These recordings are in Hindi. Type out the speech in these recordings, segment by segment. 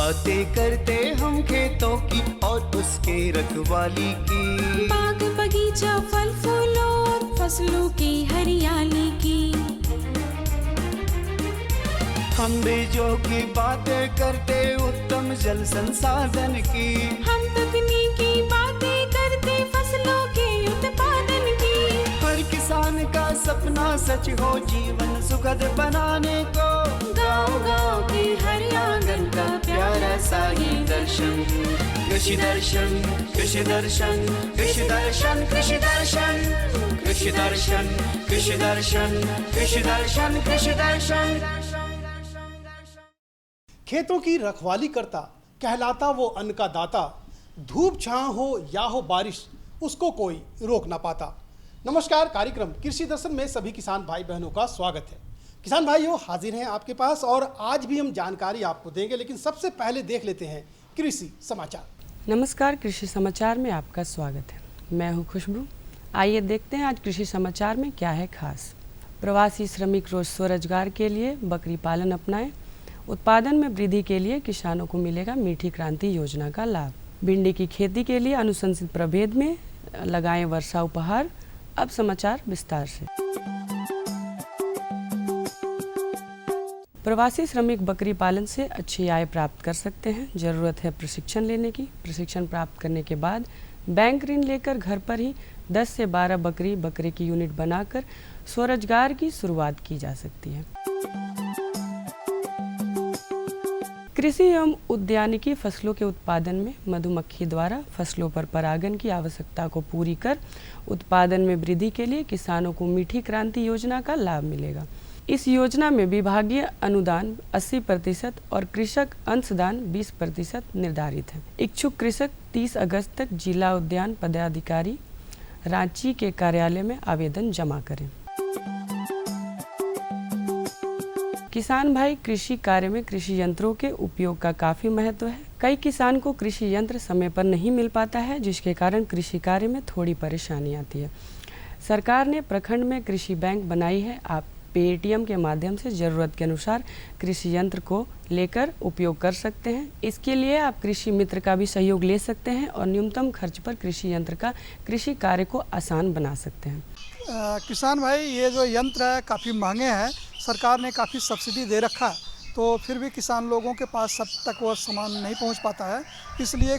बातें करते हम खेतों की और उसके रखवाली की, बाग बगीचा फल फूलों और फसलों की हरियाली की। हम बीजों की बातें करते उत्तम जल संसाधन की, हम तकनीकी बातें करते फसलों के उत्पादन की। हर किसान का सपना सच हो जीवन सुखद बनाने को, गाँव-गाँव के हर आंगन का प्यारा सा ये दर्शन। कृषि दर्शन, कृषि दर्शन, कृषि दर्शन, कृषि दर्शन, कृषि दर्शन, कृषि दर्शन, कृषि दर्शन, कृषि दर्शन। खेतों की रखवाली करता कहलाता वो अन्न का दाता, धूप छांव हो या हो बारिश उसको कोई रोक ना पाता। नमस्कार, कार्यक्रम कृषि दर्शन में सभी किसान भाई बहनों का स्वागत है। किसान भाइयों, हाजिर हैं आपके पास और आज भी हम जानकारी आपको देंगे, लेकिन सबसे पहले देख लेते हैं कृषि समाचार। नमस्कार, कृषि समाचार में आपका स्वागत है। मैं हूं खुशबू। आइए देखते हैं आज कृषि समाचार में क्या है खास। प्रवासी श्रमिक रोज स्वरोजगार के लिए बकरी पालन अपनाएं, उत्पादन में वृद्धि के लिए किसानों को मिलेगा मीठी क्रांति योजना का लाभ। भिंडी की खेती के लिए अनुशंसित प्रभेद में लगाएं वर्षा उपहार। अब समाचार विस्तार से। प्रवासी श्रमिक बकरी पालन से अच्छी आय प्राप्त कर सकते हैं। जरूरत है प्रशिक्षण लेने की। प्रशिक्षण प्राप्त करने के बाद बैंक ऋण लेकर घर पर ही 10 से 12 बकरे की यूनिट बनाकर स्वरोजगार की शुरुआत की जा सकती है। कृषि एवं उद्यानिकी फसलों के उत्पादन में मधुमक्खी द्वारा फसलों पर परागन की आवश्यकता को पूरी कर उत्पादन में वृद्धि के लिए किसानों को मीठी क्रांति योजना का लाभ मिलेगा। इस योजना में विभागीय अनुदान 80% और कृषक अंशदान 20% निर्धारित है। इच्छुक कृषक 30 अगस्त तक जिला उद्यान पदाधिकारी रांची के कार्यालय में आवेदन जमा करें। किसान भाई, कृषि कार्य में कृषि यंत्रों के उपयोग का काफ़ी महत्व है। कई किसान को कृषि यंत्र समय पर नहीं मिल पाता है, जिसके कारण कृषि कार्य में थोड़ी परेशानी आती है। सरकार ने प्रखंड में कृषि बैंक बनाई है। आप पेटीएम के माध्यम से ज़रूरत के अनुसार कृषि यंत्र को लेकर उपयोग कर सकते हैं। इसके लिए आप कृषि मित्र का भी सहयोग ले सकते हैं और न्यूनतम खर्च पर कृषि यंत्र का कृषि कार्य को आसान बना सकते हैं। किसान भाई, ये जो यंत्र है काफ़ी महंगे हैं। सरकार ने काफ़ी सब्सिडी दे रखा है, तो फिर भी किसान लोगों के पास सब तक वो सामान नहीं पहुंच पाता है। इसलिए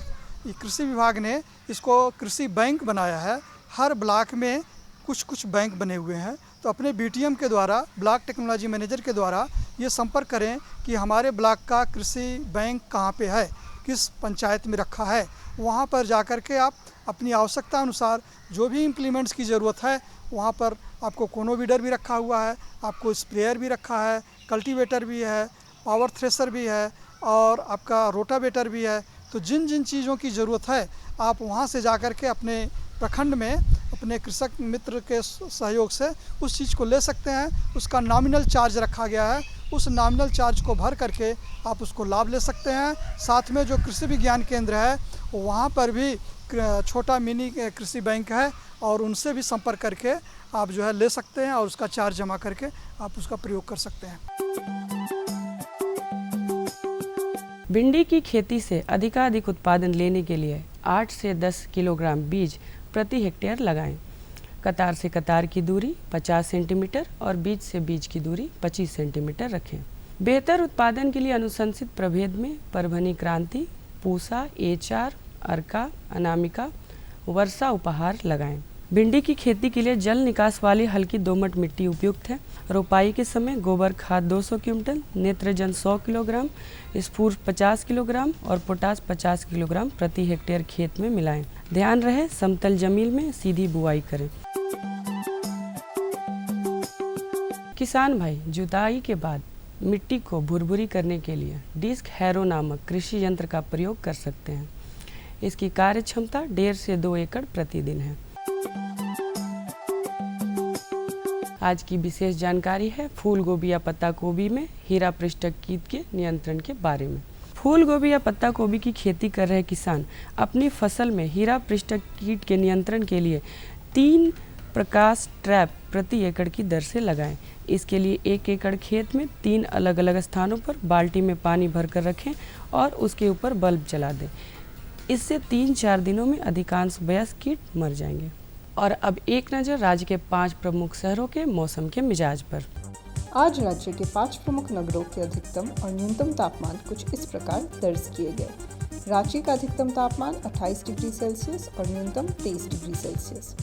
कृषि विभाग ने इसको कृषि बैंक बनाया है। हर ब्लॉक में कुछ बैंक बने हुए हैं, तो अपने बीटीएम के द्वारा, ब्लॉक टेक्नोलॉजी मैनेजर के द्वारा ये संपर्क करें कि हमारे ब्लॉक का कृषि बैंक कहाँ पे है, किस पंचायत में रखा है। वहाँ पर जाकर के आप अपनी आवश्यकता अनुसार जो भी इम्प्लीमेंट्स की ज़रूरत है, वहाँ पर आपको कोनो वीडर भी रखा हुआ है, आपको स्प्रेयर भी रखा है, कल्टीवेटर भी है, पावर थ्रेशर भी है और आपका रोटावेटर भी है। तो जिन जिन चीज़ों की ज़रूरत है, आप वहाँ से जाकर के अपने प्रखंड में अपने कृषक मित्र के सहयोग से उस चीज़ को ले सकते हैं। उसका नॉमिनल चार्ज रखा गया है, उस नॉमिनल चार्ज को भर करके आप उसको लाभ ले सकते हैं। साथ में जो कृषि विज्ञान केंद्र है, वहाँ पर भी छोटा मिनी कृषि बैंक है और उनसे भी संपर्क करके आप जो है ले सकते हैं और उसका चार्ज जमा करके आप उसका प्रयोग कर सकते हैं। भिंडी की खेती से अधिकाधिक उत्पादन लेने के लिए 8 से 10 किलोग्राम बीज प्रति हेक्टेयर लगाएं। कतार से कतार की दूरी 50 सेंटीमीटर और बीज से बीज की दूरी 25 सेंटीमीटर रखें। बेहतर उत्पादन के लिए अनुशंसित प्रभेद में परभनी क्रांति, पूसा, A4, अर्का, अनामिका, वर्षा उपहार लगाएं। भिंडी की खेती के लिए जल निकास वाली हल्की दोमट मिट्टी उपयुक्त है। रोपाई के समय गोबर खाद 200 क्विंटल, नेत्रजन 100 किलोग्राम, स्फूर 50 किलोग्राम और पोटास 50 किलोग्राम प्रति हेक्टेयर खेत में मिलाएं। ध्यान रहे समतल जमीन में सीधी बुआई करें। किसान भाई, जुताई के बाद मिट्टी को भुरभुरी करने के लिए डिस्क हैरो नामक कृषि यंत्र का प्रयोग कर सकते हैं। इसकी कार्य क्षमता 1.5 से 2 एकड़ प्रतिदिन है। आज की विशेष जानकारी है फूल गोभी या पत्ता गोभी में हीरा पृष्ठक कीट के नियंत्रण के बारे में। फूल गोभी या पत्ता गोभी की खेती कर रहे किसान अपनी फसल में हीरा पृष्ठक कीट के नियंत्रण के लिए 3 प्रकाश ट्रैप प्रति एकड़ की दर से लगाएं। इसके लिए 1 एकड़ खेत में 3 अलग अलग स्थानों पर बाल्टी में पानी भरकर रखें और उसके ऊपर बल्ब जला दें। इससे 3-4 दिनों में अधिकांश वयस्क कीट मर जाएंगे। और अब एक नज़र राज्य के 5 प्रमुख शहरों के मौसम के मिजाज पर। आज राज्य के 5 प्रमुख नगरों के अधिकतम और न्यूनतम तापमान कुछ इस प्रकार दर्ज किए गए। रांची का अधिकतम तापमान 28 डिग्री सेल्सियस और न्यूनतम 23 डिग्री सेल्सियस।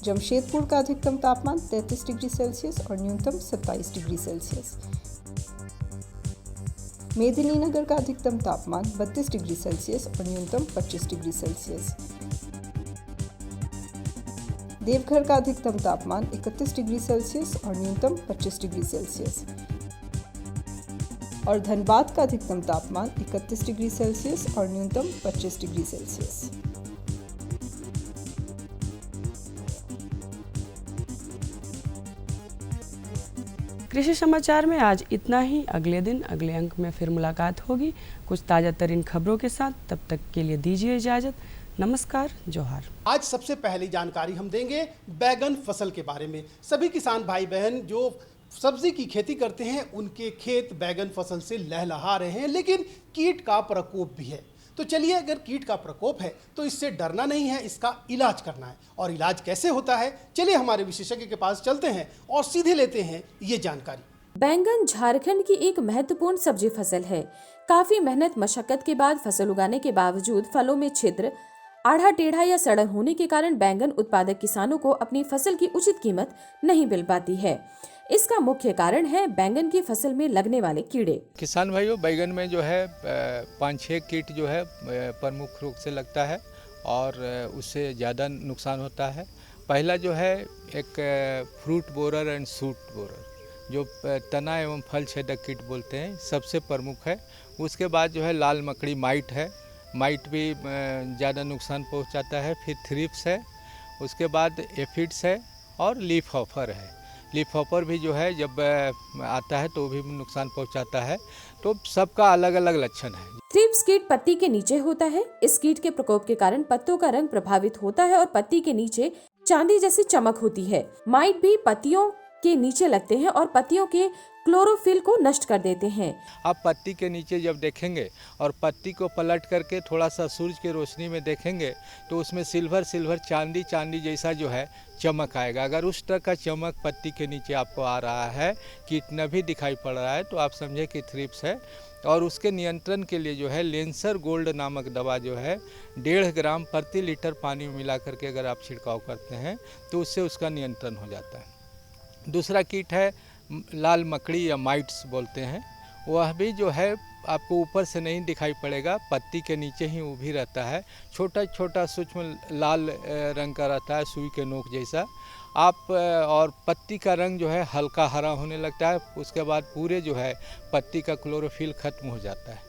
जमशेदपुर का अधिकतम तापमान 33 डिग्री सेल्सियस और न्यूनतम 27 डिग्री सेल्सियस। मेदिनीनगर का अधिकतम तापमान 32 डिग्री सेल्सियस और न्यूनतम 25 डिग्री सेल्सियस। देवघर का अधिकतम तापमान 31 डिग्री सेल्सियस और न्यूनतम 25 डिग्री सेल्सियस और धनबाद का अधिकतम तापमान 31 डिग्री सेल्सियस और न्यूनतम 25 डिग्री सेल्सियस। कृषि समाचार में आज इतना ही। अगले दिन अगले अंक में फिर मुलाकात होगी कुछ ताज़ा तरीन खबरों के साथ। तब तक के लिए दीजिए इजाज़त। नमस्कार, जोहार। आज सबसे पहली जानकारी हम देंगे बैगन फसल के बारे में। सभी किसान भाई बहन जो सब्जी की खेती करते हैं उनके खेत बैगन फसल से लहलहा रहे हैं, लेकिन कीट का प्रकोप भी है। तो चलिए, अगर कीट का प्रकोप है तो इससे डरना नहीं है, इसका इलाज करना है। और इलाज कैसे होता है, चलिए हमारे विशेषज्ञ के पास चलते हैं और सीधे लेते हैं ये जानकारी। बैंगन झारखंड की एक महत्वपूर्ण सब्जी फसल है। काफी मेहनत मशक्कत के बाद फसल उगाने के बावजूद फलों में छिद्र, आढ़ा टेढ़ा या सड़न होने के कारण बैंगन उत्पादक किसानों को अपनी फसल की उचित कीमत नहीं मिल पाती है। इसका मुख्य कारण है बैंगन की फसल में लगने वाले कीड़े। किसान भाइयों, बैंगन में जो है 5-6 कीट जो है प्रमुख रूप से लगता है और उससे ज़्यादा नुकसान होता है। पहला जो है एक fruit borer and suit borer, जो तना एवं फल छेदक कीट बोलते हैं, सबसे प्रमुख है। उसके बाद जो है लाल मकड़ी माइट है, माइट भी ज़्यादा नुकसान पहुंचाता है। फिर थ्रिप्स है, उसके बाद एफिड्स है और लीफ हॉपर है। लीफ हॉपर भी जो है जब आता है तो भी नुकसान पहुंचाता है। तो सबका अलग अलग लक्षण है। थ्रिप्स कीट पत्ती के नीचे होता है। इस कीट के प्रकोप के कारण पत्तों का रंग प्रभावित होता है और पत्ती के नीचे चांदी जैसी चमक होती है। माइट भी पत्तियों के नीचे लगते हैं और पत्तियों के क्लोरोफिल को नष्ट कर देते हैं। आप पत्ती के नीचे जब देखेंगे और पत्ती को पलट करके थोड़ा सा सूरज की रोशनी में देखेंगे तो उसमें सिल्वर चांदी जैसा जो है चमक आएगा। अगर उस तरह का चमक पत्ती के नीचे आपको आ रहा है, कीट भी दिखाई पड़ रहा है, तो आप समझे कि थ्रिप्स है। और उसके नियंत्रण के लिए जो है लेंसर गोल्ड नामक दवा जो है 1.5 ग्राम प्रति लीटर पानी में मिला करके अगर आप छिड़काव करते हैं तो उससे उसका नियंत्रण हो जाता है। दूसरा कीट है लाल मकड़ी या माइट्स बोलते हैं। वह भी जो है आपको ऊपर से नहीं दिखाई पड़ेगा, पत्ती के नीचे ही वो भी रहता है। छोटा छोटा सूक्ष्म लाल रंग का रहता है, सुई के नोक जैसा। आप और पत्ती का रंग जो है हल्का हरा होने लगता है। उसके बाद पूरे जो है पत्ती का क्लोरोफिल खत्म हो जाता है।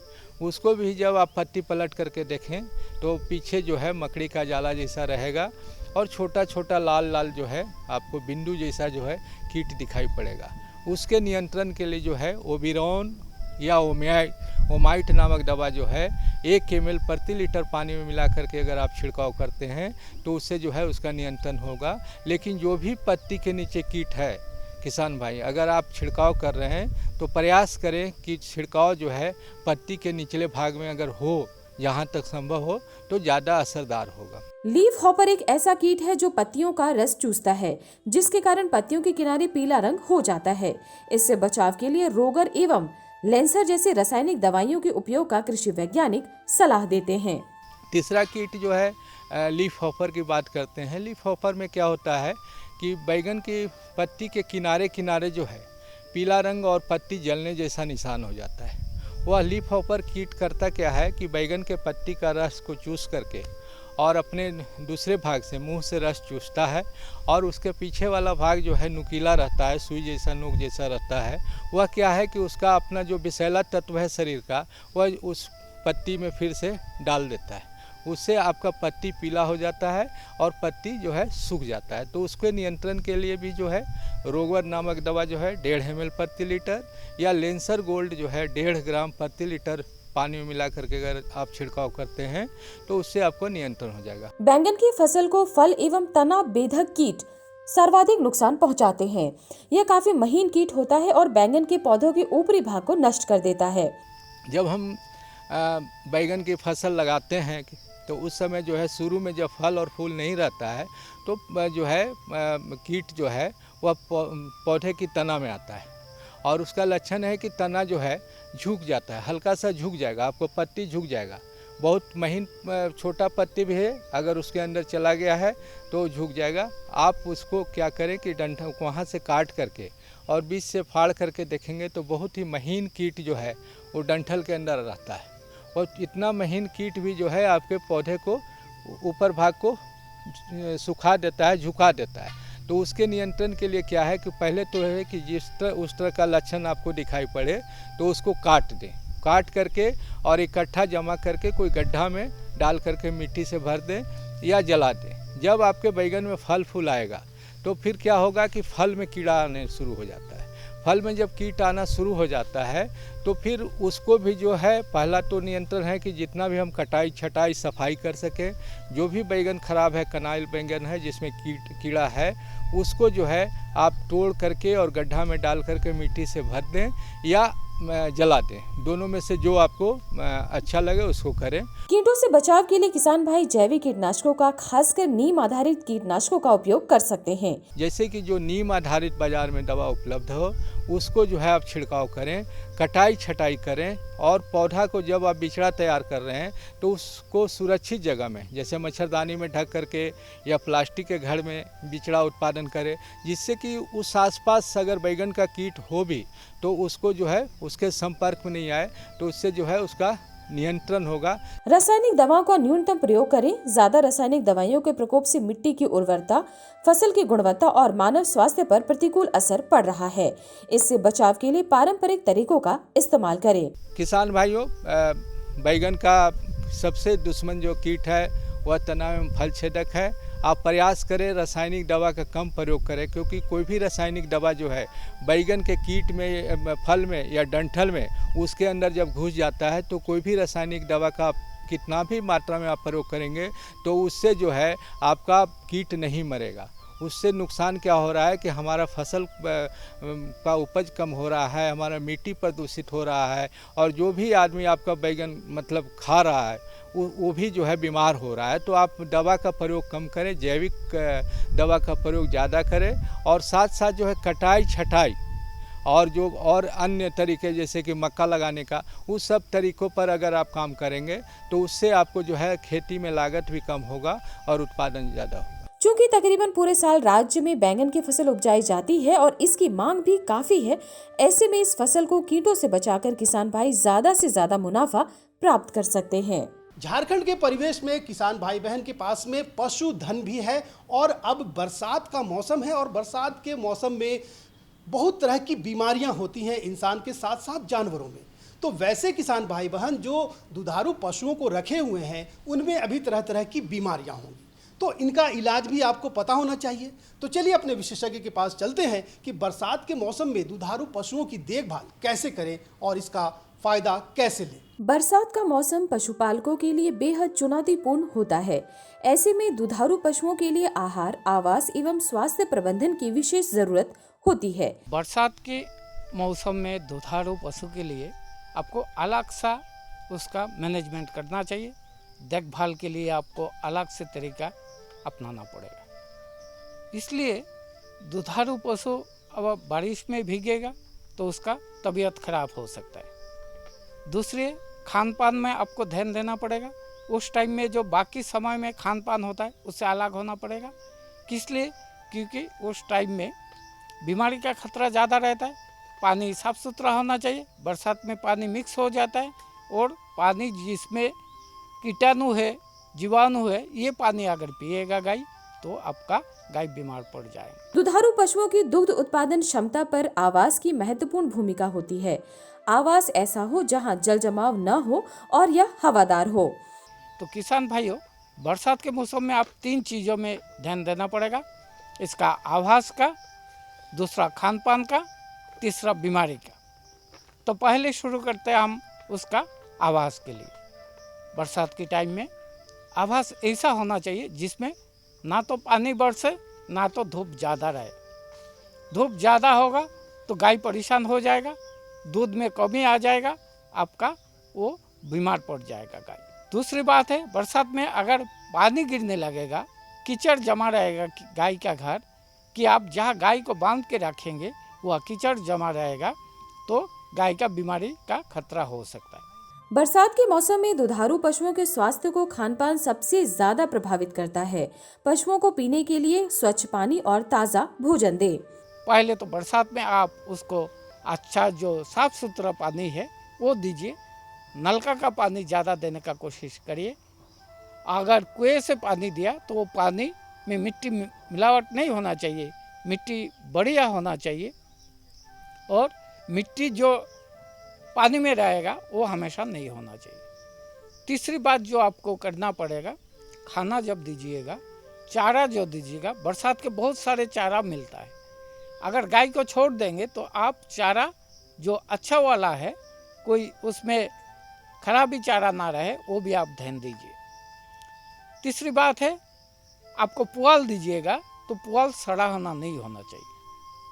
उसको भी जब आप पत्ती पलट करके देखें तो पीछे जो है मकड़ी का जाला जैसा रहेगा और छोटा छोटा लाल जो है आपको बिंदु जैसा जो है कीट दिखाई पड़ेगा। उसके नियंत्रण के लिए जो है ओबिरॉन या ओमाइट नामक दवा जो है 1 ml प्रति लीटर पानी में मिला करके अगर आप छिड़काव करते हैं तो उससे जो है उसका नियंत्रण होगा। लेकिन जो भी पत्ती के नीचे कीट है, किसान भाई, अगर आप छिड़काव कर रहे हैं तो प्रयास करें कि छिड़काव जो है पत्ती के निचले भाग में अगर हो, जहाँ तक संभव हो, तो ज़्यादा असरदार होगा। लीफ हॉपर एक ऐसा कीट है जो पत्तियों का रस चूसता है, जिसके कारण पत्तियों के किनारे पीला रंग हो जाता है। इससे बचाव के लिए रोगर एवं लेंसर जैसे रासायनिक दवाइयों के उपयोग का कृषि वैज्ञानिक सलाह देते हैं। तीसरा कीट जो है लीफ हॉपर की बात करते हैं। लीफ हॉपर में क्या होता है कि बैगन की पत्ती के किनारे किनारे जो है पीला रंग और पत्ती जलने जैसा निशान हो जाता है। वह लीफ हॉपर कीट करता क्या है कि बैगन के पत्ती का रस को चूस करके और अपने दूसरे भाग से मुंह से रस चूसता है और उसके पीछे वाला भाग जो है नुकीला रहता है, सुई जैसा नोक जैसा रहता है। वह क्या है कि उसका अपना जो विषैला तत्व है शरीर का, वह उस पत्ती में फिर से डाल देता है। उससे आपका पत्ती पीला हो जाता है और पत्ती जो है सूख जाता है। तो उसके नियंत्रण के लिए भी जो है रोगर नामक दवा जो है 1.5 ml प्रति लीटर या लेंसर गोल्ड जो है 1.5 ग्राम प्रति लीटर पानी में मिला करके अगर आप छिड़काव करते हैं तो उससे आपको नियंत्रण हो जाएगा। बैंगन की फसल को फल एवं तना बेधक कीट सर्वाधिक नुकसान पहुंचाते हैं। यह काफी महीन कीट होता है और बैंगन के पौधों के ऊपरी भाग को नष्ट कर देता है। जब हम बैंगन की फसल लगाते हैं तो उस समय जो है शुरू में जब फल और फूल नहीं रहता है तो जो है कीट जो है वह पौधे की तना में आता है और उसका लक्षण है कि तना जो है झुक जाता है, हल्का सा झुक जाएगा, आपको पत्ती झुक जाएगा। बहुत महीन छोटा पत्ती भी है, अगर उसके अंदर चला गया है तो झुक जाएगा। आप उसको क्या करें कि डंठल को वहाँ से काट करके और बीच से फाड़ करके देखेंगे तो बहुत ही महीन कीट जो है वो डंठल के अंदर रहता है और इतना महीन कीट भी जो है आपके पौधे को ऊपर भाग को सुखा देता है, झुका देता है। तो उसके नियंत्रण के लिए क्या है कि पहले तो है कि जिस तरह उस तरह का लक्षण आपको दिखाई पड़े तो उसको काट दें, काट करके और इकट्ठा जमा करके कोई गड्ढा में डाल करके मिट्टी से भर दें या जला दें। जब आपके बैंगन में फल फूल आएगा तो फिर क्या होगा कि फल में कीड़ा आने शुरू हो जाता है। फल में जब कीट आना शुरू हो जाता है तो फिर उसको भी जो है पहला तो नियंत्रण है कि जितना भी हम कटाई छटाई सफाई कर सकें। जो भी बैंगन खराब है, कनाइल बैंगन है जिसमें कीड़ा है, उसको जो है आप तोड़ करके और गड्ढा में डाल करके मिट्टी से भर दें या जला दें। दोनों में से जो आपको अच्छा लगे उसको करें। कीटों से बचाव के लिए किसान भाई जैविक कीटनाशकों का, खासकर नीम आधारित कीटनाशकों का उपयोग कर सकते हैं। जैसे कि जो नीम आधारित बाजार में दवा उपलब्ध हो उसको जो है आप छिड़काव करें, कटाई छटाई करें और पौधा को जब आप बिचड़ा तैयार कर रहे हैं तो उसको सुरक्षित जगह में जैसे मच्छरदानी में ढक करके या प्लास्टिक के घर में बिचड़ा उत्पादन करें, जिससे कि उस आसपास अगर बैंगन का कीट हो भी तो उसको जो है उसके संपर्क में नहीं आए, तो उससे जो है उसका नियंत्रण होगा। रासायनिक दवाओं का न्यूनतम प्रयोग करें। ज्यादा रासायनिक दवाइयों के प्रकोप से मिट्टी की उर्वरता, फसल की गुणवत्ता और मानव स्वास्थ्य पर प्रतिकूल असर पड़ रहा है। इससे बचाव के लिए पारंपरिक तरीकों का इस्तेमाल करें। किसान भाइयों, बैंगन का सबसे दुश्मन जो कीट है वह तना एवं फल छेदक है। आप प्रयास करें रासायनिक दवा का कम प्रयोग करें, क्योंकि कोई भी रासायनिक दवा जो है बैंगन के कीट में, फल में या डंठल में उसके अंदर जब घुस जाता है तो कोई भी रासायनिक दवा का कितना भी मात्रा में आप प्रयोग करेंगे तो उससे जो है आपका कीट नहीं मरेगा। उससे नुकसान क्या हो रहा है कि हमारा फसल का उपज कम हो रहा है, हमारा मिट्टी प्रदूषित हो रहा है और जो भी आदमी आपका बैंगन मतलब खा रहा है वो भी जो है बीमार हो रहा है। तो आप दवा का प्रयोग कम करें, जैविक दवा का प्रयोग ज़्यादा करें और साथ साथ जो है कटाई छटाई और जो और अन्य तरीके जैसे कि मक्का लगाने का, उस सब तरीक़ों पर अगर आप काम करेंगे तो उससे आपको जो है खेती में लागत भी कम होगा और उत्पादन ज़्यादा होगा। चूँकि तकरीबन पूरे साल राज्य में बैंगन की फसल उपजाई जाती है और इसकी मांग भी काफी है, ऐसे में इस फसल को कीटों से बचाकर किसान भाई ज्यादा से ज्यादा मुनाफा प्राप्त कर सकते हैं। झारखंड के परिवेश में किसान भाई बहन के पास में पशुधन भी है और अब बरसात का मौसम है और बरसात के मौसम में बहुत तरह की बीमारियां होती हैं इंसान के साथ साथ जानवरों में। तो वैसे किसान भाई बहन जो दुधारू पशुओं को रखे हुए हैं उनमें अभी तरह तरह की बीमारियां होंगी, तो इनका इलाज भी आपको पता होना चाहिए। तो चलिए अपने विशेषज्ञ के पास चलते हैं कि बरसात के मौसम में दुधारू पशुओं की देखभाल कैसे करें और इसका फायदा कैसे लें। बरसात का मौसम पशुपालकों के लिए बेहद चुनौतीपूर्ण होता है। ऐसे में दुधारू पशुओं के लिए आहार, आवास एवं स्वास्थ्य प्रबंधन की विशेष जरूरत होती है। बरसात के मौसम में दुधारू पशु के लिए आपको अलग सा उसका मैनेजमेंट करना चाहिए। देखभाल के लिए आपको अलग से तरीका अपनाना पड़ेगा। इसलिए दुधारू पशु अब बारिश में भीगेगा तो उसका तबीयत खराब हो सकता है। दूसरे, खान पान में आपको ध्यान देना पड़ेगा। उस टाइम में जो बाकी समय में खान पान होता है उससे अलग होना पड़ेगा। किस लिए? क्योंकि उस टाइम में बीमारी का खतरा ज़्यादा रहता है। पानी साफ़ सुथरा होना चाहिए। बरसात में पानी मिक्स हो जाता है और पानी जिसमें कीटाणु है, जीवाणु है, ये पानी अगर पिएगा गाय तो आपका गाय बीमार पड़ जाएगा। दुधारू पशुओं की दुग्ध उत्पादन क्षमता पर आवास की महत्वपूर्ण भूमिका होती है। आवास ऐसा हो जहां जल जमाव न हो और यह हवादार हो। तो किसान भाइयों, बरसात के मौसम में आप 3 चीज़ों में ध्यान देना पड़ेगा। इसका आवास का, दूसरा खान पान का, तीसरा बीमारी का। तो पहले शुरू करते हैं हम उसका आवास के लिए। बरसात के टाइम में आवास ऐसा होना चाहिए जिसमें ना तो पानी बरसे ना तो धूप ज़्यादा रहे। धूप ज़्यादा होगा तो गाय परेशान हो जाएगा, दूध में कमी आ जाएगा, आपका वो बीमार पड़ जाएगा गाय। दूसरी बात है, बरसात में अगर पानी गिरने लगेगा, कीचड़ जमा रहेगा गाय का घर, कि आप जहाँ गाय को बांध के रखेंगे वह कीचड़ जमा रहेगा तो गाय का बीमारी का खतरा हो सकता है। बरसात के मौसम में दुधारू पशुओं के स्वास्थ्य को खानपान सबसे ज्यादा प्रभावित करता है। पशुओं को पीने के लिए स्वच्छ पानी और ताज़ा भोजन दें। पहले तो बरसात में आप उसको अच्छा जो साफ सुथरा पानी है वो दीजिए। नलका का पानी ज़्यादा देने का कोशिश करिए। अगर कुएं से पानी दिया तो वो पानी में मिट्टी मिलावट नहीं होना चाहिए, मिट्टी बढ़िया होना चाहिए और मिट्टी जो पानी में रहेगा वो हमेशा नहीं होना चाहिए। तीसरी बात जो आपको करना पड़ेगा, खाना जब दीजिएगा, चारा जो दीजिएगा, बरसात के बहुत सारे चारा मिलता है। अगर गाय को छोड़ देंगे तो आप चारा जो अच्छा वाला है, कोई उसमें खराबी चारा ना रहे, वो भी आप ध्यान दीजिए। तीसरी बात है, आपको पुआल दीजिएगा तो पुआल सड़ा होना नहीं होना चाहिए।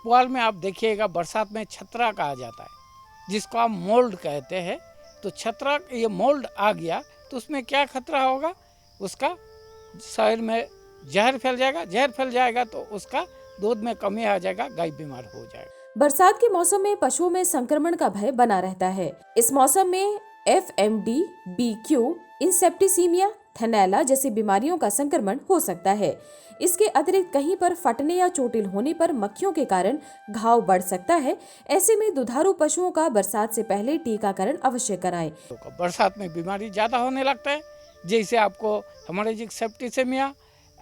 पुआल में आप देखिएगा बरसात में छतरा कहा जाता है, जिसको आप मोल्ड कहते हैं। तो छतरा ये मोल्ड आ गया तो उसमें क्या खतरा होगा, उसका शरीर में जहर फैल जाएगा। जहर फैल जाएगा तो उसका दूध में कमी आ जाएगा, गाय बीमार हो जाएगा। बरसात के मौसम में पशुओं में संक्रमण का भय बना रहता है। इस मौसम में FMD, BQ, इंसेप्टिसीमिया, थनैला जैसी बीमारियों का संक्रमण हो सकता है। इसके अतिरिक्त कहीं पर फटने या चोटिल होने पर मक्खियों के कारण घाव बढ़ सकता है। ऐसे में दुधारू पशुओं का बरसात से पहले टीकाकरण अवश्य कराएं। बरसात में बीमारी ज़्यादा होने लगता है, जैसे आपको हेमोरेजिक सेप्टिसेमिया,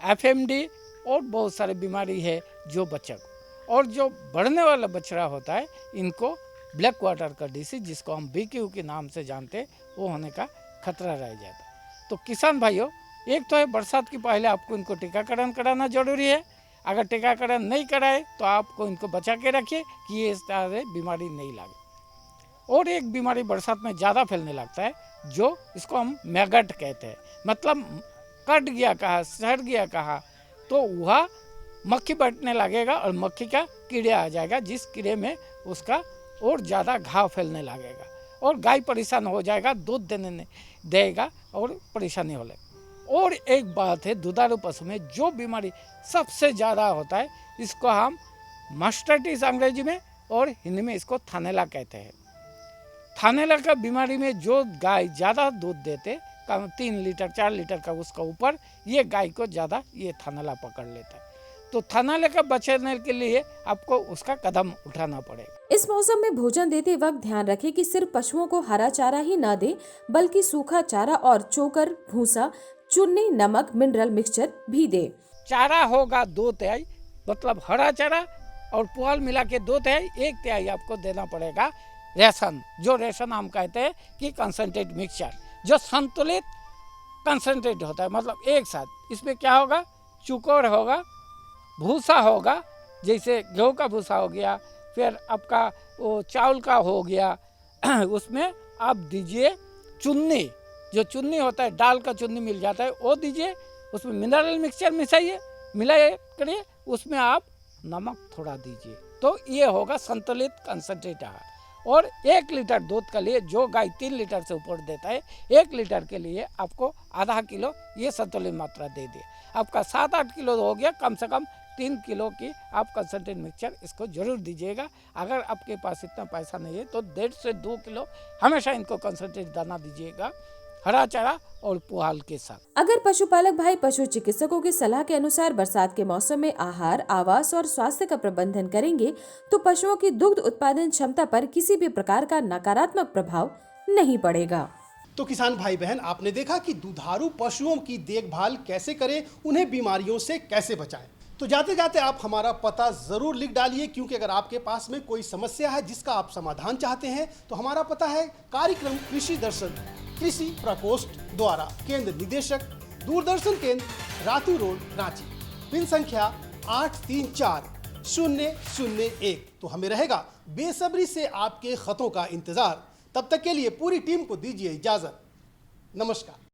FMD और बहुत सारे बीमारी है जो बच्चा को, और जो बढ़ने वाला बछड़ा होता है, इनको ब्लैक वाटर का डिसीज, जिसको हम BQ के नाम से जानते हैं, वो होने का खतरा रह जाता है। तो किसान भाइयों, एक तो है बरसात के पहले आपको इनको टीकाकरण कराना जरूरी है। अगर टीकाकरण नहीं कराए तो आपको इनको बचा के रखिए कि ये इस तरह से बीमारी नहीं लगे। और एक बीमारी बरसात में ज़्यादा फैलने लगता है, जो इसको हम मैगट कहते हैं। मतलब कट गया कहाँ, सड़ गया कहाँ, तो वह मक्खी बैठने लगेगा और मक्खी का कीड़े आ जाएगा, जिस कीड़े में उसका और ज़्यादा घाव फैलने लगेगा और गाय परेशान हो जाएगा, दूध देने नहीं देगा और परेशानी हो लगेगी। और एक बात है, दुधारू पशु में जो बीमारी सबसे ज़्यादा होता है, इसको हम मास्टाइटिस अंग्रेजी में और हिंदी में इसको थानेला कहते हैं। थानेला का बीमारी में जो गाय ज़्यादा दूध देते, 3 लीटर 4 लीटर का उसका ऊपर, ये गाय को ज़्यादा ये थानेला पकड़ लेता है। तो थानेला का बचने के लिए आपको उसका कदम उठाना पड़ेगा। इस मौसम में भोजन देते वक्त ध्यान रखें कि सिर्फ पशुओं को हरा चारा ही न दें, बल्कि सूखा चारा और चोकर, भूसा, चुन्नी, नमक, मिनरल मिक्सचर भी दे। चारा होगा 2/3, मतलब हरा चारा और पुआल मिला के 2/3, 1/3 आपको देना पड़ेगा रेशन। जो रेशन हम कहते हैं कि कंसंट्रेट मिक्सचर, जो संतुलित कंसंट्रेट होता है, मतलब एक साथ। इसमें क्या होगा, चुकोर होगा, भूसा होगा, जैसे गेहूँ का भूसा हो गया, फिर आपका वो चावल का हो गया, उसमें आप दीजिए चुन्नी, जो चुन्नी होता है, दाल का चुन्नी मिल जाता है, वो दीजिए। उसमें मिनरल मिक्सचर मिलाए करिए, उसमें आप नमक थोड़ा दीजिए। तो ये होगा संतुलित कंसंट्रेट आहार। और 1 लीटर दूध के लिए, जो गाय 3 लीटर से ऊपर देता है, 1 लीटर के लिए आपको आधा किलो ये संतुलित मात्रा दे दिए। आपका 7-8 किलो हो गया, कम से कम 3 किलो की आप कंसंट्रेट मिक्सचर इसको जरूर दीजिएगा। अगर आपके पास इतना पैसा नहीं है तो 1.5 से 2 किलो हमेशा इनको कंसंट्रेट दाना दीजिएगा, हरा चारा और पुआल के साथ। अगर पशुपालक भाई पशु चिकित्सकों की सलाह के अनुसार बरसात के मौसम में आहार, आवास और स्वास्थ्य का प्रबंधन करेंगे तो पशुओं की दुग्ध उत्पादन क्षमता पर किसी भी प्रकार का नकारात्मक प्रभाव नहीं पड़ेगा। तो किसान भाई बहन, आपने देखा कि दुधारू पशुओं की देखभाल कैसे करें, उन्हें बीमारियों से कैसे बचाएं। तो जाते जाते आप हमारा पता ज़रूर लिख डालिए, क्योंकि अगर आपके पास में कोई समस्या है जिसका आप समाधान चाहते हैं तो हमारा पता है कार्यक्रम कृषि दर्शन, कृषि प्रकोष्ठ द्वारा, केंद्र निदेशक, दूरदर्शन केंद्र, रातू रोड, रांची, पिन संख्या 834001। तो हमें रहेगा बेसब्री से आपके खतों का इंतज़ार। तब तक के लिए पूरी टीम को दीजिए इजाजत। नमस्कार।